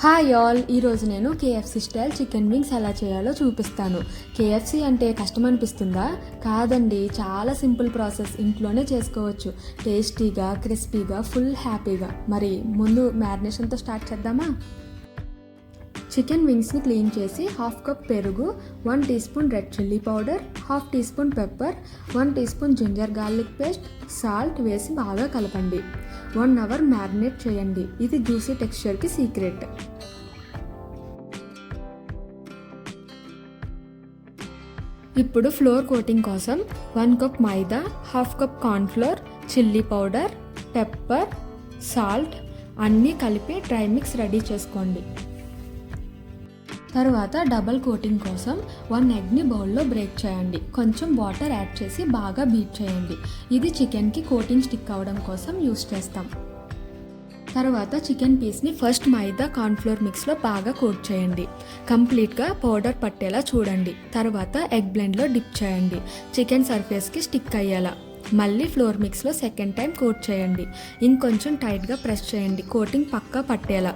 Hi all, ఈరోజు నేను KFC style chicken wings ఎలా చేయాలో చూపిస్తాను. కేఎఫ్సి అంటే కష్టం అనిపిస్తుందా? కాదండి, చాలా సింపుల్ ప్రాసెస్, ఇంట్లోనే చేసుకోవచ్చు. టేస్టీగా, క్రిస్పీగా, ఫుల్ హ్యాపీగా. మరి ముందు మ్యారినేషన్తో స్టార్ట్ చేద్దామా? చికెన్ వింగ్స్ని క్లీన్ చేసి హాఫ్ కప్ పెరుగు, 1 teaspoon red chilli powder, half teaspoon pepper, 1 teaspoon ginger garlic paste, salt వేసి బాగా కలపండి. 1 అవర్ మ్యారినేట్ చేయండి. ఇది జ్యూసీ టెక్స్చర్కి సీక్రెట్. ఇప్పుడు ఫ్లోర్ కోటింగ్ కోసం 1 కప్ మైదా, half cup cornflour, chilli powder, pepper, salt అన్నీ కలిపి డ్రై మిక్స్ రెడీ చేసుకోండి. తర్వాత డబల్ కోటింగ్ కోసం 1 ఎగ్ని బౌల్లో బ్రేక్ చేయండి. కొంచెం వాటర్ యాడ్ చేసి బాగా బీట్ చేయండి. ఇది చికెన్కి కోటింగ్ స్టిక్ అవ్వడం కోసం యూస్ చేస్తాం. తర్వాత చికెన్ పీస్ని ఫస్ట్ మైదా కార్న్ఫ్లోర్ మిక్స్లో బాగా కోట్ చేయండి. కంప్లీట్గా పౌడర్ పట్టేలా చూడండి. తర్వాత ఎగ్ బ్లెండ్లో డిప్ చేయండి. చికెన్ సర్ఫేస్కి స్టిక్ అయ్యేలా. మళ్ళీ ఫ్లోర్ మిక్స్లో సెకండ్ టైం కోట్ చేయండి. ఇంకొంచెం టైట్గా ప్రెస్ చేయండి, కోటింగ్ పక్కా పట్టేలా.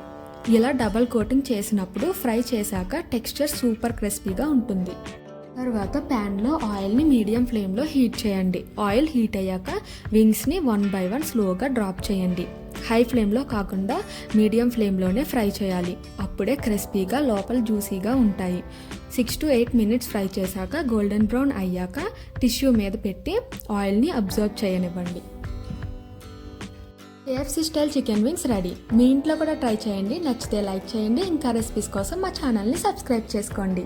ఇలా డబల్ కోటింగ్ చేసినప్పుడు ఫ్రై చేశాక టెక్స్చర్ సూపర్ క్రిస్పీగా ఉంటుంది. తర్వాత ప్యాన్లో ఆయిల్ని మీడియం ఫ్లేమ్లో హీట్ చేయండి. ఆయిల్ హీట్ అయ్యాక వింగ్స్ని 1 బై 1 స్లోగా డ్రాప్ చేయండి. హై ఫ్లేమ్లో కాకుండా మీడియం ఫ్లేమ్లోనే ఫ్రై చేయాలి. అప్పుడే క్రిస్పీగా లోపల జ్యూసీగా ఉంటాయి. 6 to 8 మినిట్స్ ఫ్రై చేశాక గోల్డెన్ బ్రౌన్ అయ్యాక టిష్యూ మీద పెట్టి ఆయిల్ని అబ్జర్వ్ చేయనివ్వండి. KFC style chicken wings ready. మీ ఇంట్లో కూడా ట్రై చేయండి. నచ్చితే లైక్ చేయండి. ఇంకా రెసిపీస్ కోసం మా ఛానల్ని సబ్స్క్రైబ్ చేసుకోండి.